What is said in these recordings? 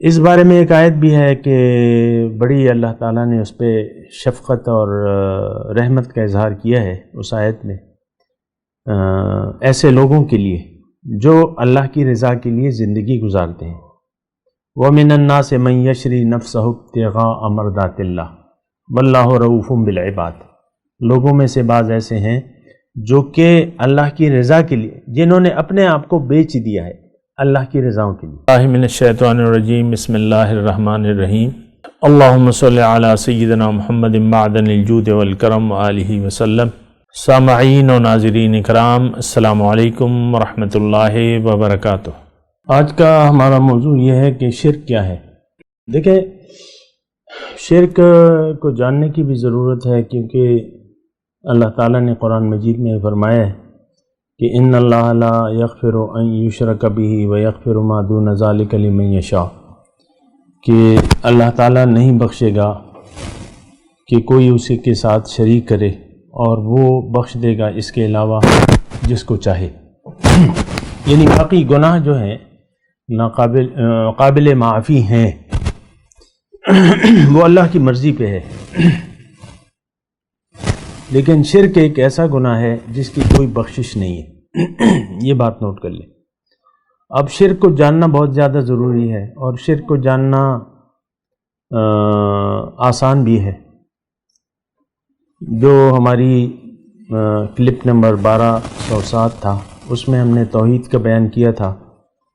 اس بارے میں ایک آیت بھی ہے کہ بڑی اللہ تعالیٰ نے اس پہ شفقت اور رحمت کا اظہار کیا ہے اس آیت میں، ایسے لوگوں کے لیے جو اللہ کی رضا کے لیے زندگی گزارتے ہیں۔ وَمِنَ النَّاسِ مَن يَشْرِي نَفْسَهُ ابْتِغَاءَ مَرْضَاتِ اللَّهِ وَاللَّهُ رَءُوفٌ بِالْعِبَادِ، لوگوں میں سے بعض ایسے ہیں جو کہ اللہ کی رضا کے لیے، جنہوں نے اپنے آپ کو بیچ دیا ہے اللہ کی رضاؤں کے لیے۔ اللہ من الشیطان الرجیم، بسم اللہ الرحمن الرحیم۔ اللہم صلی علی سیدنا محمد معدن الجود والکرم وآلہ وسلم۔ سامعین و ناظرین اکرام، السلام علیکم ورحمۃ اللہ وبرکاتہ۔ آج کا ہمارا موضوع یہ ہے کہ شرک کیا ہے۔ دیکھیں، شرک کو جاننے کی بھی ضرورت ہے، کیونکہ اللہ تعالیٰ نے قرآن مجید میں فرمایا ہے کہ ان اللہ لا یغفر ان یشرک بہ ویغفر ما دون ذلک لمن یشاء، کہ اللہ تعالیٰ نہیں بخشے گا کہ کوئی اسی کے ساتھ شریک کرے، اور وہ بخش دے گا اس کے علاوہ جس کو چاہے۔ یعنی باقی گناہ جو ہیں قابل معافی ہیں، وہ اللہ کی مرضی پہ ہے، لیکن شرک ایک ایسا گناہ ہے جس کی کوئی بخشش نہیں ہے۔ یہ بات نوٹ کر لیں۔ اب شرک کو جاننا بہت زیادہ ضروری ہے، اور شرک کو جاننا آسان بھی ہے۔ جو ہماری کلپ نمبر 1207 تھا، اس میں ہم نے توحید کا بیان کیا تھا،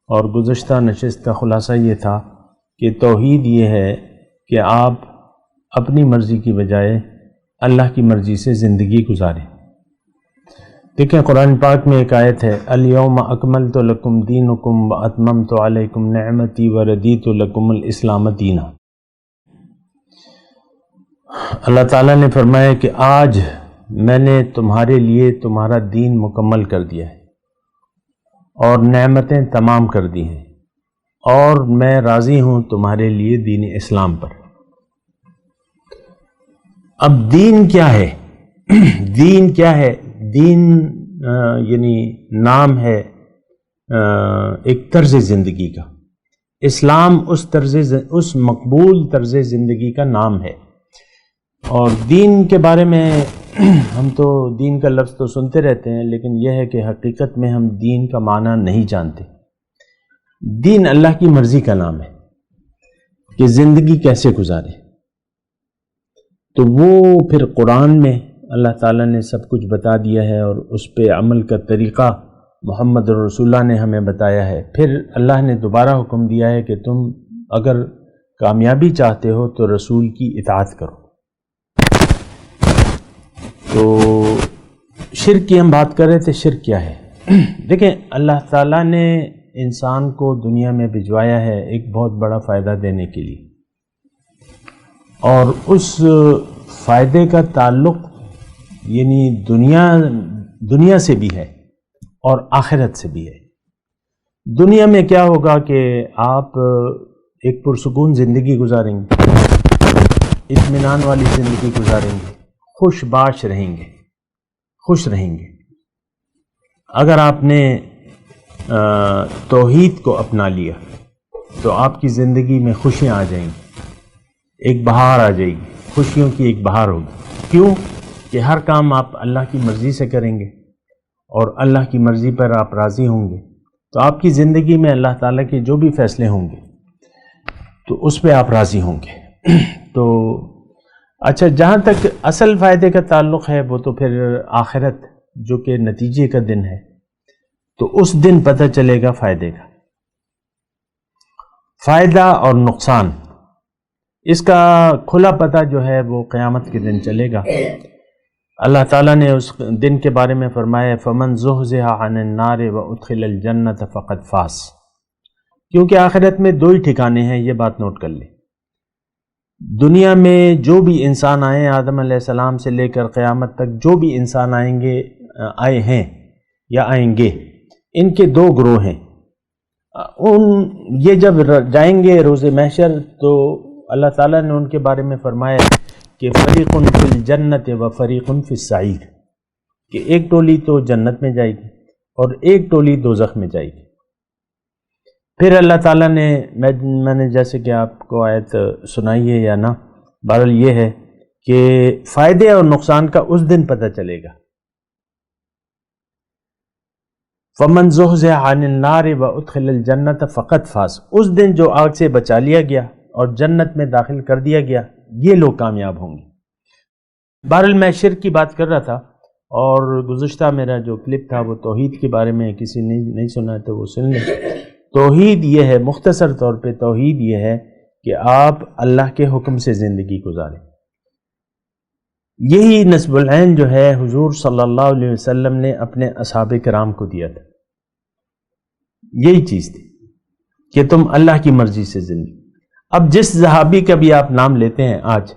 اور گزشتہ نشست کا خلاصہ یہ تھا کہ توحید یہ ہے کہ آپ اپنی مرضی کی بجائے اللہ کی مرضی سے زندگی گزاریں۔ دیکھیں، قرآن پاک میں ایک آیت ہے، الیوم اکملت لکم دینکم واتممت علیکم نعمتی وردیت لکم الاسلام دینا۔ اللہ تعالیٰ نے فرمایا کہ آج میں نے تمہارے لیے تمہارا دین مکمل کر دیا ہے، اور نعمتیں تمام کر دی ہیں، اور میں راضی ہوں تمہارے لیے دین اسلام پر۔ اب دین کیا ہے؟ دین کیا ہے؟ دین یعنی نام ہے ایک طرز زندگی کا۔ اسلام اس مقبول طرز زندگی کا نام ہے۔ اور دین کے بارے میں ہم تو دین کا لفظ تو سنتے رہتے ہیں، لیکن یہ ہے کہ حقیقت میں ہم دین کا معنی نہیں جانتے۔ دین اللہ کی مرضی کا نام ہے کہ زندگی کیسے گزارے۔ تو وہ پھر قرآن میں اللہ تعالیٰ نے سب کچھ بتا دیا ہے، اور اس پہ عمل کا طریقہ محمد رسول اللہ نے ہمیں بتایا ہے۔ پھر اللہ نے دوبارہ حکم دیا ہے کہ تم اگر کامیابی چاہتے ہو تو رسول کی اطاعت کرو۔ تو شرک کی ہم بات کر رہے تھے، شرک کیا ہے؟ دیکھیں، اللہ تعالیٰ نے انسان کو دنیا میں بھجوایا ہے ایک بہت بڑا فائدہ دینے کے لیے، اور اس فائدے کا تعلق یعنی دنیا سے بھی ہے اور آخرت سے بھی ہے۔ دنیا میں کیا ہوگا کہ آپ ایک پرسکون زندگی گزاریں گے، اطمینان والی زندگی گزاریں گے، خوش باش رہیں گے، خوش رہیں گے۔ اگر آپ نے توحید کو اپنا لیا تو آپ کی زندگی میں خوشیاں آ جائیں گی، ایک بہار آ جائے گی، خوشیوں کی ایک بہار ہوگی۔ کیوں؟ کہ ہر کام آپ اللہ کی مرضی سے کریں گے، اور اللہ کی مرضی پر آپ راضی ہوں گے، تو آپ کی زندگی میں اللہ تعالیٰ کے جو بھی فیصلے ہوں گے تو اس پہ آپ راضی ہوں گے۔ تو اچھا، جہاں تک اصل فائدے کا تعلق ہے، وہ تو پھر آخرت جو کہ نتیجے کا دن ہے، تو اس دن پتہ چلے گا فائدے کا فائدہ اور نقصان۔ اس کا کھلا پتہ جو ہے وہ قیامت کے دن چلے گا۔ اللہ تعالیٰ نے اس دن کے بارے میں فرمایا، فَمَنْ زُحْزِحَ عَنِ النَّارِ وَأُدْخِلَ الْجَنَّةَ فَقَدْ فَازَ۔ کیونکہ آخرت میں دو ہی ٹھکانے ہیں، یہ بات نوٹ کر لیں۔ دنیا میں جو بھی انسان آئے، آدم علیہ السلام سے لے کر قیامت تک جو بھی انسان آئے ہیں یا آئیں گے، ان کے دو گروہ ہیں۔ یہ جب جائیں گے روز محشر، تو اللہ تعالیٰ نے ان کے بارے میں فرمایا کہ فریق فی الجنت و فریق فی السعیر، کہ ایک ٹولی تو جنت میں جائے گی اور ایک ٹولی دوزخ میں جائے گی۔ پھر اللہ تعالیٰ نے میں نے جیسے کہ آپ کو آیت سنائی ہے یا نہ، بہرحال یہ ہے کہ فائدے اور نقصان کا اس دن پتہ چلے گا. فَمَنْ زُحْزِحَ عَنِ النَّارِ وَأُدْخِلَ الْجَنَّةَ فَقَدْ فَازَ. اس دن جو آگ سے بچا لیا گیا اور جنت میں داخل کر دیا گیا، یہ لوگ کامیاب ہوں گے. بہرحال میں شرک کی بات کر رہا تھا، اور گزشتہ میرا جو کلپ تھا وہ توحید کے بارے میں، کسی نے نہیں سنا ہے تو وہ سن لیں. توحید یہ ہے، مختصر طور پہ توحید یہ ہے کہ آپ اللہ کے حکم سے زندگی گزاریں. یہی نصب العین جو ہے حضور صلی اللہ علیہ وسلم نے اپنے اصحاب کرام کو دیا تھا. یہی چیز تھی کہ تم اللہ کی مرضی سے زندگی. اب جس صحابی کا بھی آپ نام لیتے ہیں آج،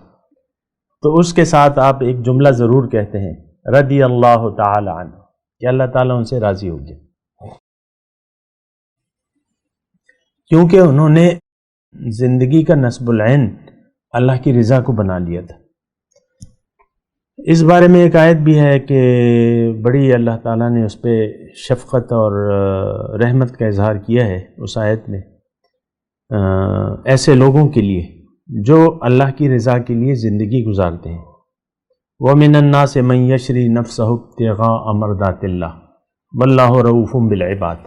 تو اس کے ساتھ آپ ایک جملہ ضرور کہتے ہیں رضی اللہ تعالی عنہ، کہ اللہ تعالیٰ ان سے راضی ہو گیا، کیونکہ انہوں نے زندگی کا نصب العین اللہ کی رضا کو بنا لیا تھا. اس بارے میں ایک آیت بھی ہے کہ بڑی اللہ تعالیٰ نے اس پہ شفقت اور رحمت کا اظہار کیا ہے اس آیت میں، ایسے لوگوں کے لیے جو اللہ کی رضا کے لیے زندگی گزارتے ہیں. وَمِنَ النَّاسِ مَن يَشْرِي نَفْسَهُ ابْتِغَاءَ مَرْضَاتِ اللَّهِ وَاللَّهُ رَءُوفٌ بِالْعِبَادِ.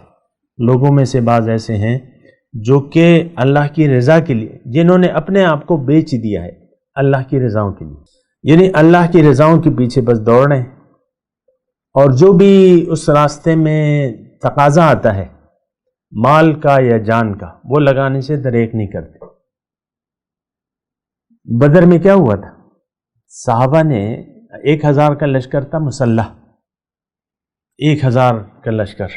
لوگوں میں سے بعض ایسے ہیں جو کہ اللہ کی رضا کے لیے، جنہوں نے اپنے آپ کو بیچ دیا ہے اللہ کی رضاؤں کے لیے، یعنی اللہ کی رضاؤں کے پیچھے بس دوڑ رہے ہیں، اور جو بھی اس راستے میں تقاضا آتا ہے مال کا یا جان کا، وہ لگانے سے دریغ نہیں کرتے. بدر میں کیا ہوا تھا؟ صحابہ نے 1000 کا لشکر تھا مسلح، 1000 کا لشکر،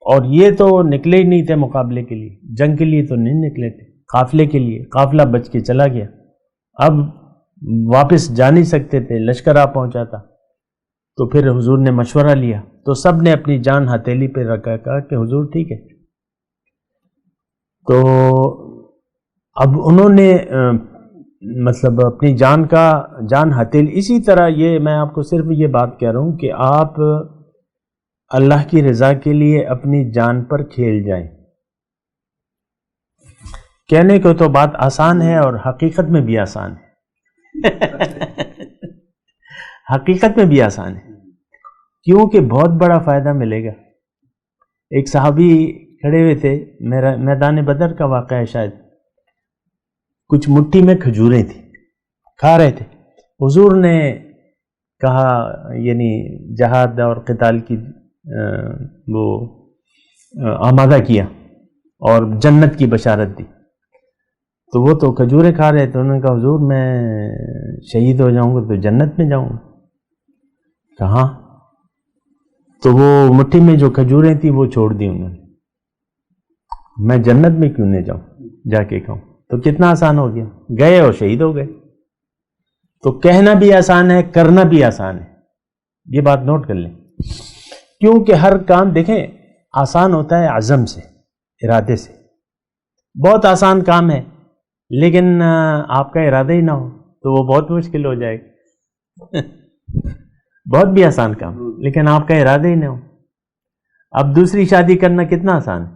اور یہ تو نکلے ہی نہیں تھے مقابلے کے لیے، جنگ کے لیے تو نہیں نکلے تھے، قافلے کے لیے. قافلہ بچ کے چلا گیا، اب واپس جا نہیں سکتے تھے، لشکر آ پہنچا تھا. تو پھر حضور نے مشورہ لیا، تو سب نے اپنی جان ہتھیلی پہ رکھا، کہا کہ حضور ٹھیک ہے. تو اب انہوں نے مطلب اپنی جان ہتھیلی. اسی طرح یہ میں آپ کو صرف یہ بات کہہ رہا ہوں کہ آپ اللہ کی رضا کے لیے اپنی جان پر کھیل جائیں. کہنے کو تو بات آسان ہے اور حقیقت میں بھی آسان ہے. حقیقت میں بھی آسان ہے، کیونکہ بہت بڑا فائدہ ملے گا. ایک صحابی کھڑے ہوئے تھے، میدان بدر کا واقعہ ہے شاید، کچھ مٹھی میں کھجوریں تھیں، کھا رہے تھے. حضور نے کہا، یعنی جہاد اور قتال کی وہ آمادہ کیا اور جنت کی بشارت دی. تو وہ تو کھجوریں کھا رہے تھے، انہوں نے کہا حضور میں شہید ہو جاؤں گا تو جنت میں جاؤں گا. کہاں؟ تو وہ مٹھی میں جو کھجوریں تھیں وہ چھوڑ دی انہوں نے. میں جنت میں کیوں نہیں جاؤں، جا کے کہوں. تو کتنا آسان ہو گیا، گئے اور شہید ہو گئے. تو کہنا بھی آسان ہے، کرنا بھی آسان ہے. یہ بات نوٹ کر لیں، کیونکہ ہر کام دیکھیں آسان ہوتا ہے عزم سے، ارادے سے. بہت آسان کام ہے لیکن آپ کا ارادہ ہی نہ ہو تو وہ بہت مشکل ہو جائے گا. بہت بھی آسان کام لیکن آپ کا ارادہ ہی نہ ہو. اب دوسری شادی کرنا کتنا آسان ہے،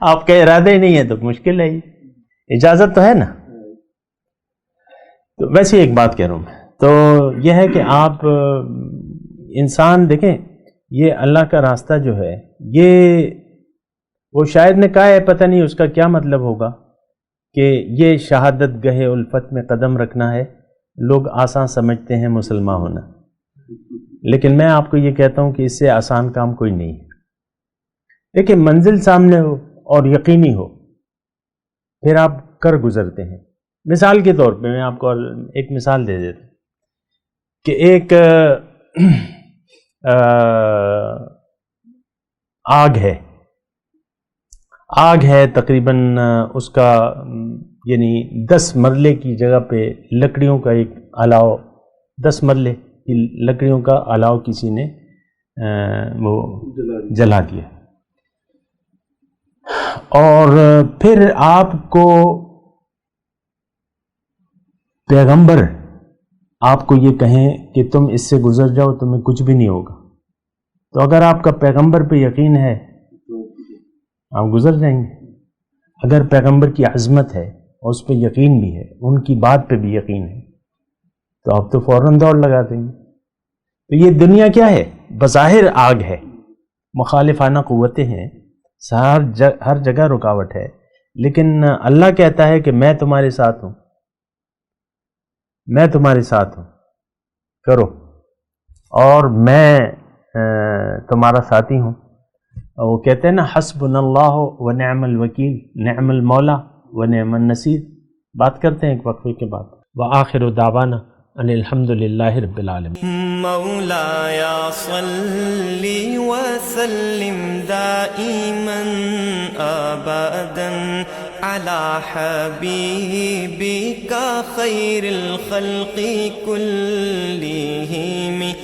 آپ کا ارادہ ہی نہیں ہے تو مشکل ہے. اجازت تو ہے نا. تو ویسے ایک بات کہہ رہا ہوں میں، تو یہ ہے کہ آپ انسان دیکھیں، یہ اللہ کا راستہ جو ہے، یہ وہ شاعر نے کہا ہے، پتہ نہیں اس کا کیا مطلب ہوگا، کہ یہ شہادت گہے الفت میں قدم رکھنا ہے. لوگ آسان سمجھتے ہیں مسلمان ہونا، لیکن میں آپ کو یہ کہتا ہوں کہ اس سے آسان کام کوئی نہیں ہے. دیکھیں منزل سامنے ہو اور یقینی ہو، پھر آپ کر گزرتے ہیں. مثال کے طور پہ میں آپ کو ایک مثال دے دیتا ہوں کہ ایک آگ ہے تقریباً اس کا یعنی 10 مرلے کی جگہ پہ لکڑیوں کا ایک الاؤ، 10 مرلے کی لکڑیوں کا الاؤ کسی نے وہ جلا دیا. اور پھر آپ کو پیغمبر آپ کو یہ کہیں کہ تم اس سے گزر جاؤ، تمہیں کچھ بھی نہیں ہوگا. تو اگر آپ کا پیغمبر پہ یقین ہے، آپ گزر جائیں گے. اگر پیغمبر کی عظمت ہے اور اس پہ یقین بھی ہے، ان کی بات پہ بھی یقین ہے، تو آپ تو فوراً دوڑ لگا دیں گے. تو یہ دنیا کیا ہے؟ بظاہر آگ ہے، مخالفانہ قوتیں ہیں، ہر جگہ رکاوٹ ہے، لیکن اللہ کہتا ہے کہ میں تمہارے ساتھ ہوں، میں تمہارے ساتھ ہوں، کرو، اور میں تمہارا ساتھی ہوں. وہ کہتے ہیں نا حسبنا اللہ و نعم الوکیل، نعم المولا و نعم النصیر. بات کرتے ہیں ایک وقفے کے بعد. وآخر دعوانا ان الحمد للہ رب العالمین. مولاي صل وسلم دائما ابدا على حبيبك خير الخلق كلهم